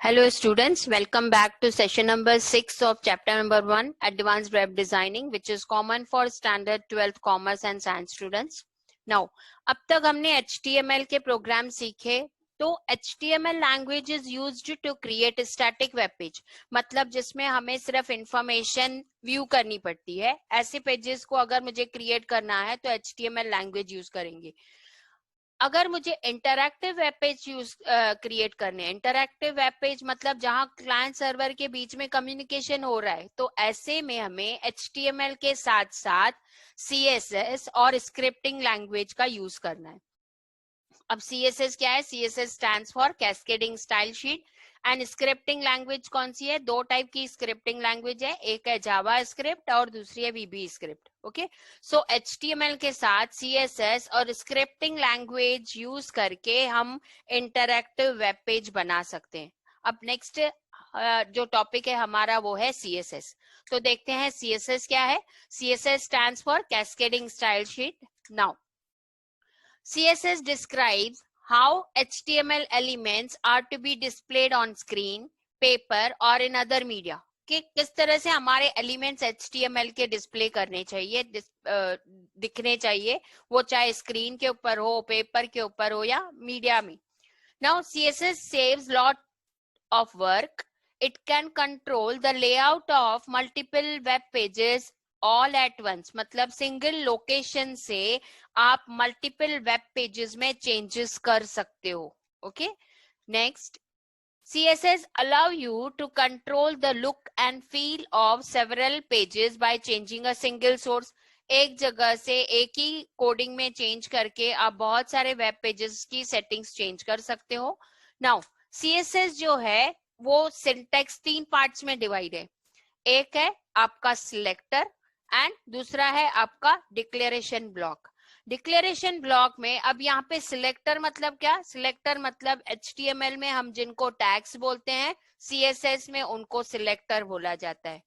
Hello students, welcome back to session number 6 of chapter number 1 Advanced Web Designing, which is common for standard 12th commerce and science students. Now, अब तक हमने HTML के programme सीखे. तो HTML language is used to create static web page, मतलब जिसमें हमें सिर्फ इंफॉर्मेशन व्यू करनी पड़ती है. ऐसे पेजेस को अगर मुझे क्रिएट करना है तो HTML लैंग्वेज यूज करेंगे. अगर मुझे interactive web page use create करने, इंटरैक्टिव वेब पेज मतलब जहां क्लाइंट सर्वर के बीच में कम्युनिकेशन हो रहा है, तो ऐसे में हमें HTML के साथ साथ CSS और स्क्रिप्टिंग लैंग्वेज का यूज करना है. अब CSS क्या है? CSS stands for cascading style sheet. And scripting language कौन सी है? दो टाइप की स्क्रिप्टिंग लैंग्वेज है, एक है जावा स्क्रिप्ट और दूसरी है VB स्क्रिप्ट. ओके, सो HTML के साथ CSS और स्क्रिप्टिंग लैंग्वेज यूज करके हम इंटरैक्टिव वेब पेज बना सकते हैं. अब नेक्स्ट जो टॉपिक है हमारा वो है CSS. तो देखते हैं CSS क्या है. CSS stands for cascading style sheet. Now CSS describes how HTML elements are to be displayed on screen, paper or in other media. कि किस तरह से हमारे एलिमेंट्स HTML के डिस्प्ले करने चाहिए, दिखने चाहिए, वो चाहे स्क्रीन के ऊपर हो, पेपर के ऊपर हो या मीडिया में. Now CSS saves lot of work. It can control the layout of multiple web pages all at once. मतलब सिंगल लोकेशन से आप मल्टीपल वेब पेजेस में चेंजेस कर सकते हो. Okay, next, CSS allow you to control the look and feel of several pages by changing a single source. एक जगह से एक ही कोडिंग में चेंज करके आप बहुत सारे वेब पेजेस की सेटिंग्स चेंज कर सकते हो. नाउ CSS जो है वो सिंटैक्स 3 पार्ट्स में डिवाइड है. एक है आपका सिलेक्टर एंड दूसरा है आपका डिक्लेरेशन ब्लॉक. डिक्लेरेशन ब्लॉक में अब यहाँ पे सिलेक्टर मतलब क्या? सिलेक्टर मतलब HTML में हम जिनको टैग्स बोलते हैं, CSS में उनको सिलेक्टर बोला जाता है.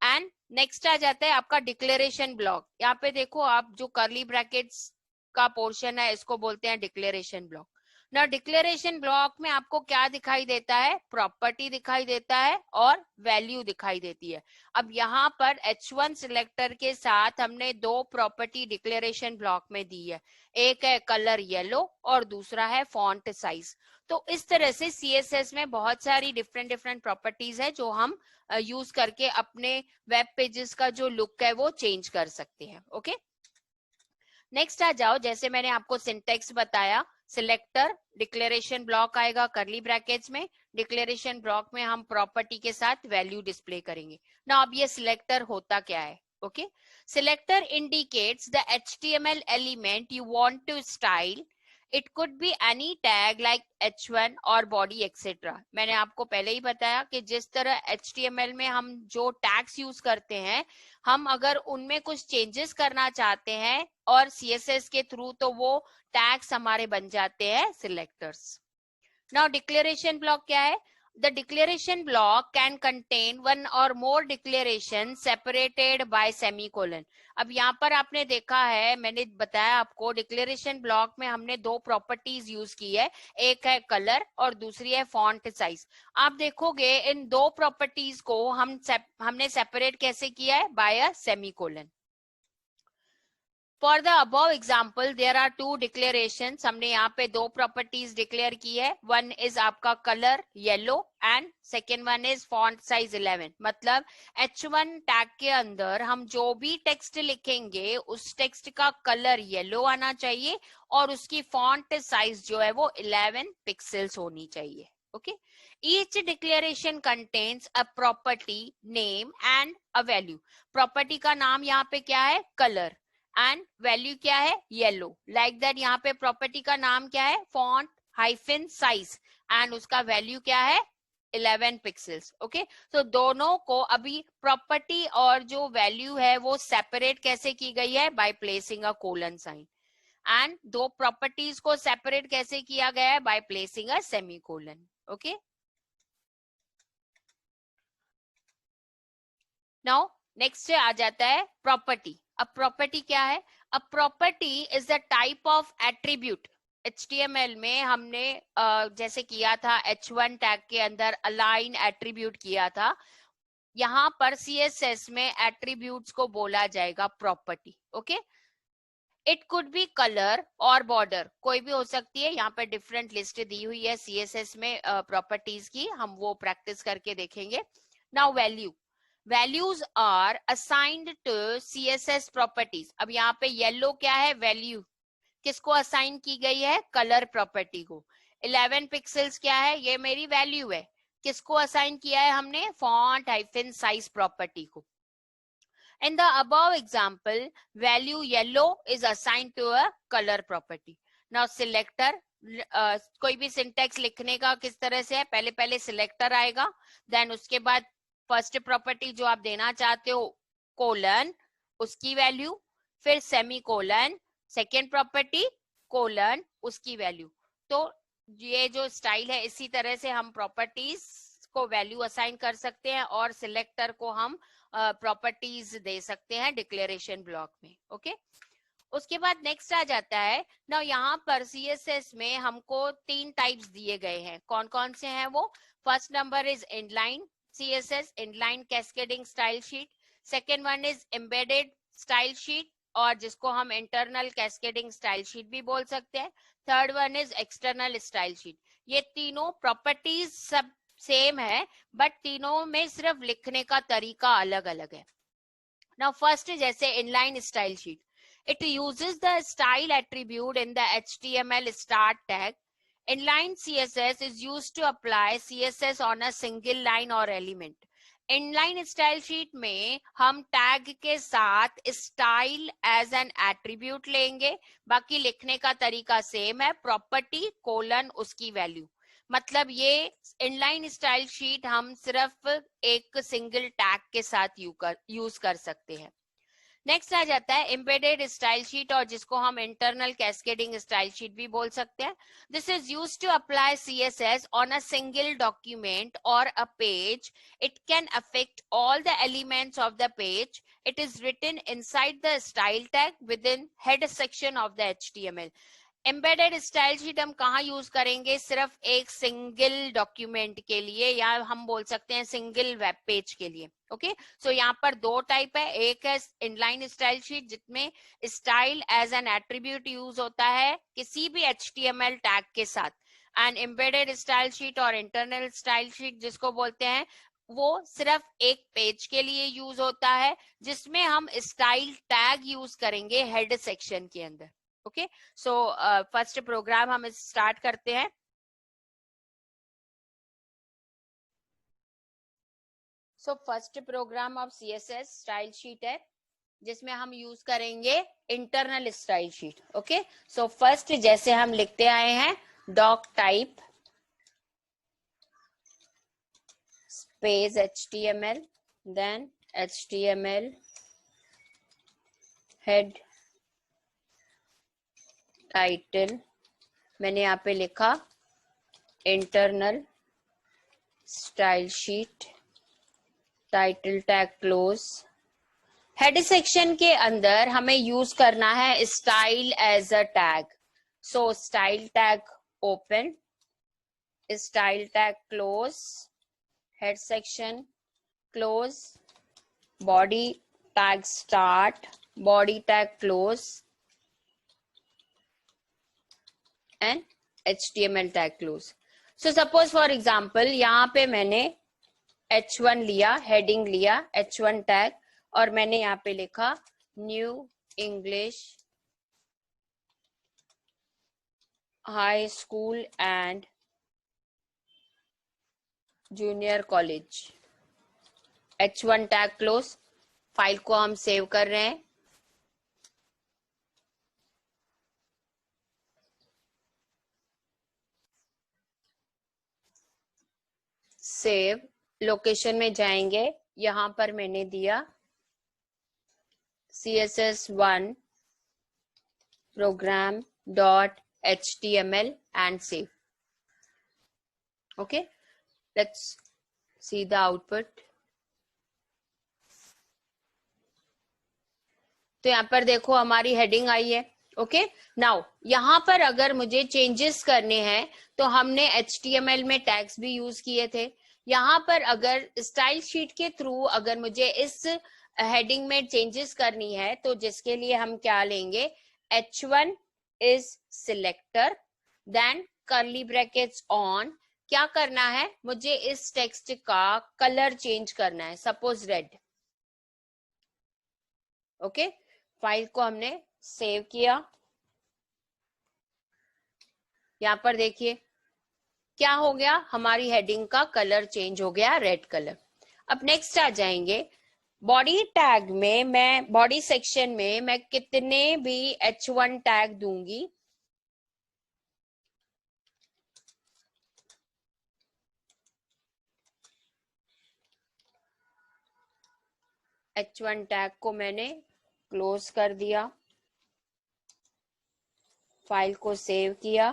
एंड नेक्स्ट आ जाता है आपका डिक्लेरेशन ब्लॉक. यहाँ पे देखो आप, जो कर्ली ब्रैकेट्स का पोर्शन है इसको बोलते हैं डिक्लेरेशन ब्लॉक. ना डिक्लेरेशन ब्लॉक में आपको क्या दिखाई देता है? प्रॉपर्टी दिखाई देता है और वैल्यू दिखाई देती है. अब यहाँ पर H1 सिलेक्टर के साथ हमने दो प्रॉपर्टी डिक्लेरेशन ब्लॉक में दी है. एक है कलर येलो और दूसरा है फॉन्ट साइज. तो इस तरह से CSS में बहुत सारी डिफरेंट प्रॉपर्टीज है जो हम यूज करके अपने वेब पेजेस का जो लुक है वो चेंज कर सकते हैं. ओके, नेक्स्ट आ जाओ. जैसे मैंने आपको सिंटेक्स बताया, सिलेक्टर, डिक्लेरेशन ब्लॉक आएगा कर्ली ब्रैकेट्स में. डिक्लेरेशन ब्लॉक में हम प्रॉपर्टी के साथ वैल्यू डिस्प्ले करेंगे ना. अब ये सिलेक्टर होता क्या है? Okay, selector indicates the HTML element you want to style. It could be any tag like H1 और बॉडी एक्सेट्रा. मैंने आपको पहले ही बताया कि जिस तरह HTML में हम जो टैग्स यूज करते हैं, हम अगर उनमें कुछ चेंजेस करना चाहते हैं और CSS के थ्रू, तो वो टैग्स हमारे बन जाते हैं सिलेक्टर्स. नाउ डिक्लेरेशन ब्लॉक क्या है? The declaration block can contain one or more declarations separated by semicolon. अब यहाँ पर आपने देखा है, मैंने बताया आपको, डिक्लेरेशन ब्लॉक में हमने दो प्रॉपर्टीज यूज की है. एक है कलर और दूसरी है फॉन्ट साइज. आप देखोगे इन दो प्रॉपर्टीज को हमने सेपरेट कैसे किया है? By a semicolon. For the above example, there are two declarations. हमने यहाँ पे दो प्रॉपर्टीज डिक्लेयर की है. वन इज आपका colour yellow and second one is font size 11. मतलब H1 टैग के अंदर हम जो भी टेक्स्ट लिखेंगे उस टेक्स्ट का कलर येलो आना चाहिए और उसकी फॉन्ट साइज जो है वो 11 पिक्सल्स होनी चाहिए. Okay, each declaration contains a property name and a value. Property का नाम यहाँ पे क्या है? कलर. एंड वैल्यू क्या है? येलो. लाइक दैट यहाँ पे प्रॉपर्टी का नाम क्या है? फॉन्ट हाइफन साइज एंड उसका वैल्यू क्या है? 11 पिक्सल्स. ओके, तो दोनों को अभी प्रॉपर्टी और जो वैल्यू है वो सेपरेट कैसे की गई है? By placing a colon sign. And दो प्रॉपर्टीज को सेपरेट कैसे किया गया है? By placing a semicolon. Okay, now next आ जाता है प्रॉपर्टी. अब प्रॉपर्टी क्या है? A property is the type of attribute. HTML में हमने जैसे किया था H1 टैग के अंदर अलाइन एट्रीब्यूट किया था, यहाँ पर CSS में एट्रीब्यूट्स को बोला जाएगा property. Okay, it could B colour और बॉर्डर, कोई भी हो सकती है. यहाँ पर डिफरेंट लिस्ट दी हुई है CSS में प्रॉपर्टीज की, हम वो प्रैक्टिस करके देखेंगे. Now value, values are assigned to CSS properties. अब यहाँ पे येलो क्या है, वैल्यू किसको असाइन की गई है, कलर प्रॉपर्टी को. 11 पिक्सल्स क्या है, ये मेरी वैल्यू है, किसको असाइन किया है हमने, फॉन्ट हाइफन साइज प्रॉपर्टी को. In the above example, value yellow is assigned to a color property. Now selector, कोई भी सिंटेक्स लिखने का किस तरह से है, पहले पहले सिलेक्टर आएगा, देन उसके बाद फर्स्ट प्रॉपर्टी जो आप देना चाहते हो कोलन उसकी वैल्यू, फिर semi colon second property colon उसकी वैल्यू. तो ये जो स्टाइल है इसी तरह से हम प्रॉपर्टीज को वैल्यू असाइन कर सकते हैं और सिलेक्टर को हम प्रॉपर्टीज दे सकते हैं डिक्लेरेशन ब्लॉक में. ओके, उसके बाद नेक्स्ट आ जाता है. ना यहाँ पर CSS में हमको 3 टाइप्स दिए गए हैं, कौन कौन से हैं वो. First number is inline CSS, inline cascading style sheet. Second one is embedded style sheet, और जिसको हम इंटरनल कैस्केडिंग स्टाइल शीट भी बोल सकते हैं. Third one is external style sheet. ये तीनों प्रॉपर्टीज सब सेम है, बट तीनों में सिर्फ लिखने का तरीका अलग अलग है. नाउ फर्स्ट जैसे inline style sheet, it uses the style attribute in the HTML start tag. Inline CSS is used to apply CSS on a single line or element. Inline style sheet में हम tag के साथ style as an attribute लेंगे, बाकी लिखने का तरीका same है, प्रॉपर्टी कोलन उसकी वैल्यू. मतलब ये इनलाइन स्टाइल शीट हम सिर्फ एक सिंगल टैग के साथ यूज कर सकते हैं. नेक्स्ट आ जाता है एम्बेडेड स्टाइल शीट, और जिसको हम इंटरनल कैस्केडिंग स्टाइल शीट भी बोल सकते हैं. This is used to apply CSS on a single document और a page. It can affect all the elements of the page. It is written inside the style tag with in head section of the HTML. Embedded style sheet हम कहाँ use करेंगे, सिर्फ एक single document के लिए, या हम बोल सकते हैं सिंगल वेब पेज के लिए. ओके, सो यहाँ पर 2 टाइप है. एक है इनलाइन स्टाइल शीट जिसमें style as an attribute use होता है किसी भी HTML टैग के साथ, एंड एम्बेडेड स्टाइल शीट और इंटरनल स्टाइल शीट जिसको बोलते हैं वो सिर्फ एक पेज के लिए यूज होता है, जिसमें हम स्टाइल टैग यूज करेंगे हेड सेक्शन के अंदर. ओके, सो फर्स्ट प्रोग्राम हम स्टार्ट करते हैं. So first program of CSS style sheet है जिसमें हम यूज करेंगे internal style sheet. Okay, so first जैसे हम लिखते आए हैं doc type space HTML, then HTML head title, मैंने यहाँ पे लिखा internal style sheet, title tag close. Head section के अंदर हमें यूज करना है style as a tag. So style tag open, style tag close, head section close, body tag start, body tag close, and HTML tag close. So suppose for example यहाँ पे मैंने H1 लिया, heading लिया H1 tag, और मैंने यहाँ पे लिखा new English high school and junior college. H1 tag close. File को हम सेव कर रहे हैं. सेव, लोकेशन में जाएंगे, यहां पर मैंने दिया CSS1 program dot HTML and save. Okay, let's see the output. तो यहाँ पर देखो हमारी हेडिंग आई है ओके, नाउ यहाँ पर अगर मुझे चेंजेस करने हैं तो हमने HTML में टैग्स भी यूज किए थे। यहाँ पर अगर स्टाइल शीट के थ्रू अगर मुझे इस हेडिंग में चेंजेस करनी है तो जिसके लिए हम क्या लेंगे, H1 is selector, then curly brackets on, क्या करना है, मुझे इस टेक्स्ट का कलर चेंज करना है, सपोज रेड। ओके, फाइल को हमने सेव किया। यहाँ पर देखिए क्या हो गया, हमारी हेडिंग का कलर चेंज हो गया, रेड कलर। अब नेक्स्ट आ जाएंगे बॉडी टैग में, मैं बॉडी सेक्शन में मैं कितने भी H1 टैग दूंगी। H1 टैग को मैंने क्लोज कर दिया, फाइल को सेव किया,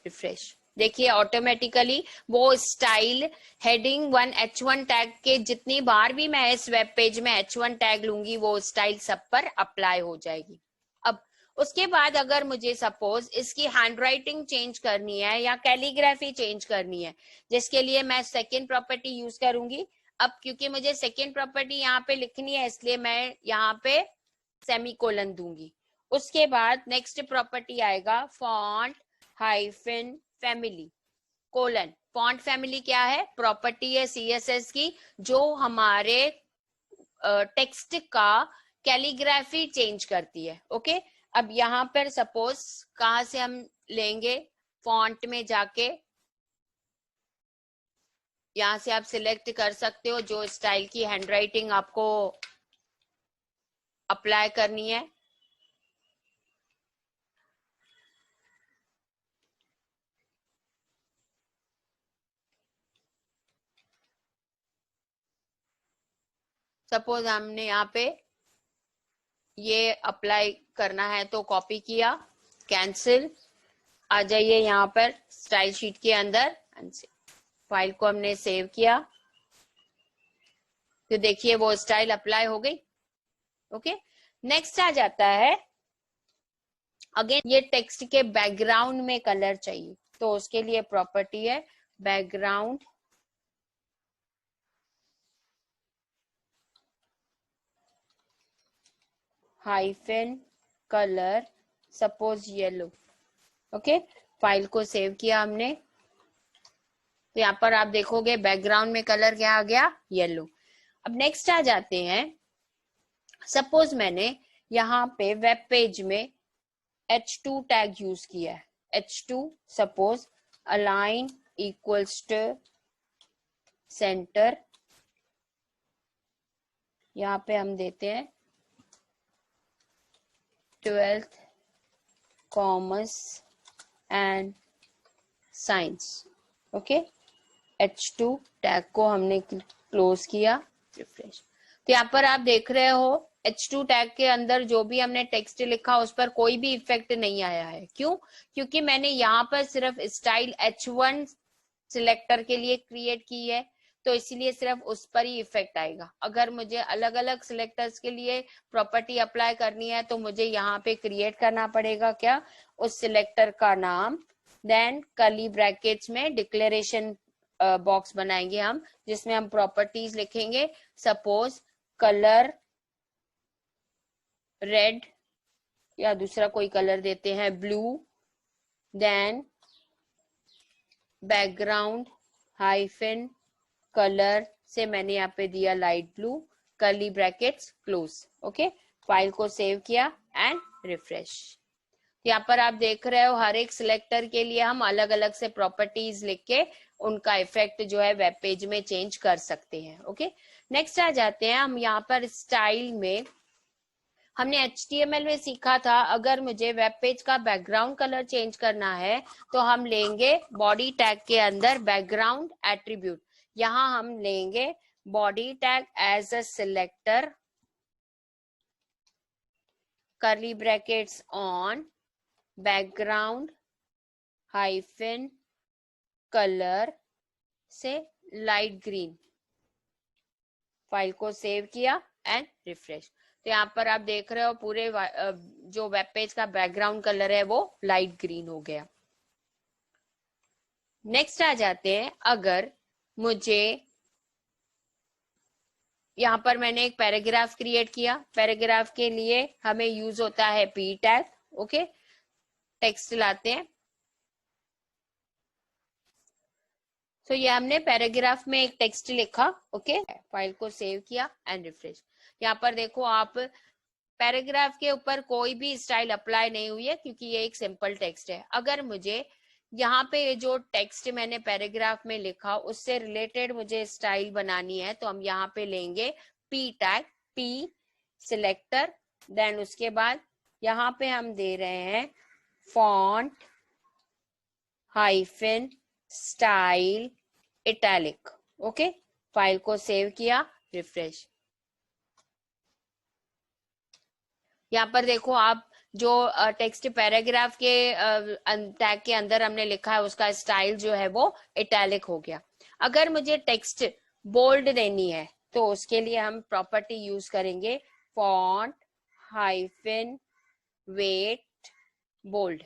रिफ्रेश। देखिए ऑटोमेटिकली वो स्टाइल हेडिंग 1 H1 टैग के जितनी बार भी मैं इस वेब पेज में H1 टैग लूंगी वो स्टाइल सब पर अप्लाई हो जाएगी। अब उसके बाद अगर मुझे सपोज इसकी हैंडराइटिंग चेंज करनी है या कैलीग्राफी चेंज करनी है, जिसके लिए मैं सेकेंड प्रॉपर्टी यूज करूंगी। अब क्योंकि मुझे सेकेंड प्रॉपर्टी यहाँ पे लिखनी है इसलिए मैं यहाँ पे सेमीकोलन दूंगी। उसके बाद नेक्स्ट प्रॉपर्टी आएगा font hyphen family colon. Font family क्या है, प्रॉपर्टी है CSS की जो हमारे टेक्स्ट का कैलीग्राफी चेंज करती है। ओके, अब यहाँ पर सपोज कहाँ से हम लेंगे, फॉन्ट में जाके यहाँ से आप सिलेक्ट कर सकते हो जो स्टाइल की हैंडराइटिंग आपको अप्लाई करनी है। सपोज हमने यहाँ पे ये अप्लाई करना है तो कॉपी किया, कैंसिल, आ जाइए यहाँ पर स्टाइल शीट के अंदर, फाइल को हमने सेव किया तो देखिए वो स्टाइल अप्लाई हो गई। ओके, नेक्स्ट आ जाता है अगेन ये टेक्स्ट के बैकग्राउंड में कलर चाहिए तो उसके लिए प्रॉपर्टी है background hyphen colour, suppose yellow. Okay, file को सेव किया हमने तो यहाँ पर आप देखोगे बैकग्राउंड में कलर क्या आ गया, येलो। अब नेक्स्ट आ जाते हैं, सपोज मैंने यहाँ पे वेब पेज में H2 टैग यूज किया है, H2 suppose align equals to center, यहाँ पे हम देते हैं 12th commerce and science. Okay, H2 tag को हमने क्लोज किया, रिफ्रेश। तो यहाँ पर आप देख रहे हो H2 टैग के अंदर जो भी हमने टेक्स्ट लिखा उस पर कोई भी इफेक्ट नहीं आया है। क्यों, क्योंकि मैंने यहाँ पर सिर्फ स्टाइल H1 सिलेक्टर के लिए क्रिएट की है तो इसीलिए सिर्फ उस पर ही इफेक्ट आएगा। अगर मुझे अलग अलग सिलेक्टर्स के लिए प्रॉपर्टी अप्लाई करनी है तो मुझे यहाँ पे क्रिएट करना पड़ेगा क्या, उस सिलेक्टर का नाम, देन कर्ली ब्रैकेट्स में डिक्लेरेशन बॉक्स बनाएंगे हम जिसमें हम प्रॉपर्टीज लिखेंगे, सपोज कलर रेड या दूसरा कोई कलर देते हैं blue, then background hyphen colour से मैंने यहाँ पे दिया light blue, curly brackets close. Okay, file को सेव किया एंड रिफ्रेश। यहाँ पर आप देख रहे हो हर एक सिलेक्टर के लिए हम अलग अलग से प्रॉपर्टीज लिख के उनका इफेक्ट जो है वेब पेज में चेंज कर सकते हैं। ओके, नेक्स्ट आ जाते हैं हम यहाँ पर स्टाइल में, हमने HTML में सीखा था अगर मुझे वेब पेज का बैकग्राउंड कलर चेंज करना है तो हम लेंगे बॉडी टैग के अंदर बैकग्राउंड एट्रीब्यूट, यहाँ हम लेंगे body tag as a selector, curly brackets on, background hyphen colour से लाइट ग्रीन, फाइल को सेव किया एंड रिफ्रेश। तो यहाँ पर आप देख रहे हो पूरे जो वेब पेज का बैकग्राउंड कलर है वो लाइट ग्रीन हो गया। नेक्स्ट आ जाते हैं, अगर मुझे यहाँ पर मैंने एक पैराग्राफ क्रिएट किया, पैराग्राफ के लिए हमें यूज होता है पी टैग। ओके, टेक्स्ट लाते हैं। तो ये हमने पैराग्राफ में एक टेक्स्ट लिखा। ओके, फाइल को सेव किया एंड रिफ्रेश। यहाँ पर देखो आप, पैराग्राफ के ऊपर कोई भी स्टाइल अप्लाई नहीं हुई है क्योंकि ये एक सिंपल टेक्स्ट है। अगर मुझे यहाँ पे जो टेक्स्ट मैंने पैराग्राफ में लिखा उससे रिलेटेड मुझे स्टाइल बनानी है, तो हम यहाँ पे लेंगे P tag, P selector, then उसके बाद यहाँ पे हम दे रहे हैं font hyphen style italic. Okay, file को सेव किया, रिफ्रेश। यहाँ पर देखो आप, जो टेक्स्ट पैराग्राफ के टैग के अंदर हमने लिखा है उसका स्टाइल जो है वो इटैलिक हो गया। अगर मुझे टेक्स्ट बोल्ड देनी है तो उसके लिए हम प्रॉपर्टी यूज करेंगे font hyphen weight bold.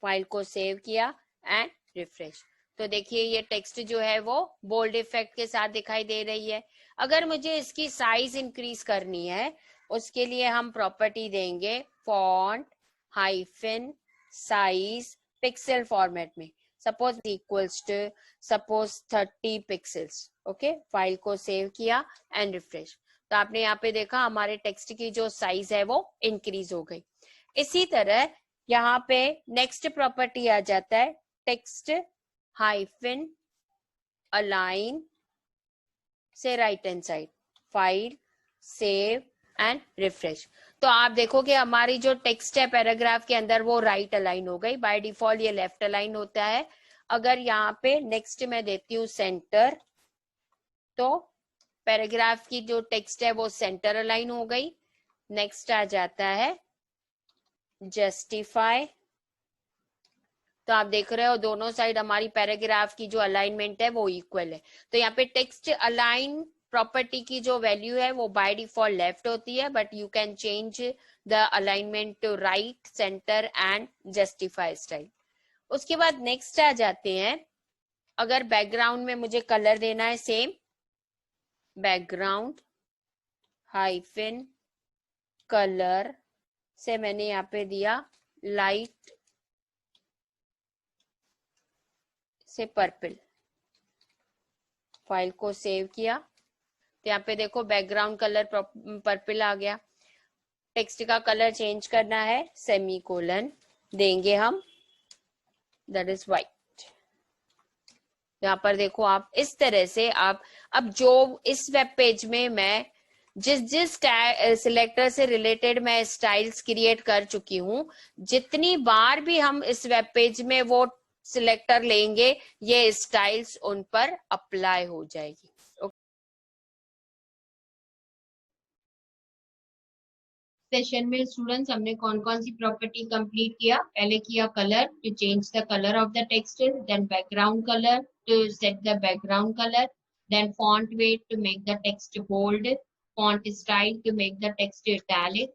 File को सेव किया एंड रिफ्रेश। तो देखिए ये टेक्स्ट जो है वो बोल्ड इफेक्ट के साथ दिखाई दे रही है। अगर मुझे इसकी साइज इंक्रीज करनी है उसके लिए हम प्रॉपर्टी देंगे font hyphen size pixel format में, suppose equals to suppose 30 pixels. Okay, file को सेव किया एंड रिफ्रेश। तो आपने यहाँ पे देखा हमारे टेक्स्ट की जो साइज है वो इंक्रीज हो गई। इसी तरह यहाँ पे नेक्स्ट प्रॉपर्टी आ जाता है टेक्स्ट हाइफन अलाइन से right hand side. File save and refresh. तो आप देखोगे हमारी जो टेक्स्ट है पैराग्राफ के अंदर वो राइट अलाइन हो गई। बाय डिफॉल्ट ये लेफ्ट अलाइन होता है। अगर यहाँ पे नेक्स्ट मैं देती हूँ सेंटर, तो पैराग्राफ की जो टेक्स्ट है वो सेंटर अलाइन हो गई। नेक्स्ट आ जाता है जस्टिफाई। तो आप देख रहे हो दोनों साइड हमारी पैराग्राफ की जो अलाइनमेंट है वो इक्वल है। तो यहाँ पे टेक्स्ट अलाइन प्रॉपर्टी की जो वैल्यू है वो बाय डिफॉल्ट लेफ्ट होती है, but you can change the alignment to right, centre and justify style. उसके बाद नेक्स्ट आ जाते हैं, अगर बैकग्राउंड में मुझे कलर देना है, सेम बैकग्राउंड हाइफन कलर से मैंने यहाँ पे दिया लाइट से पर्पल। फाइल को सेव किया तो यहाँ पे देखो बैकग्राउंड कलर पर्पल आ गया। टेक्स्ट का कलर चेंज करना है, सेमीकोलन देंगे हम, दैट इज व्हाइट। यहाँ पर देखो आप इस तरह से आप, अब जो इस वेब पेज में मैं जिस सिलेक्टर से रिलेटेड मैं स्टाइल्स क्रिएट कर चुकी हूँ, जितनी बार भी हम इस वेब पेज में वो सिलेक्टर लेंगे ये स्टाइल्स उन पर अप्लाई हो जाएगी। सेशन में स्टूडेंट्स हमने कौन कौन सी प्रॉपर्टी कंप्लीट किया? पहले किया colour, to change the colour of the text, then background colour to set the background colour, then font weight to make the text bold, font style to make the text italic,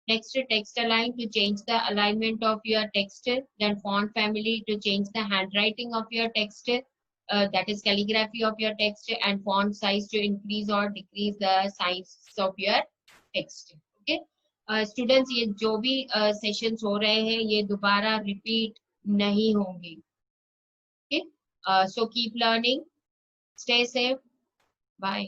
next text align to change the alignment of your text, then font family to change the handwriting of your text, that is calligraphy of your text, and font size to increase or decrease the size of your text. Okay, students ये जो भी sessions हो रहे हैं ये दोबारा repeat नहीं होंगे। Okay, so keep learning, stay safe, bye.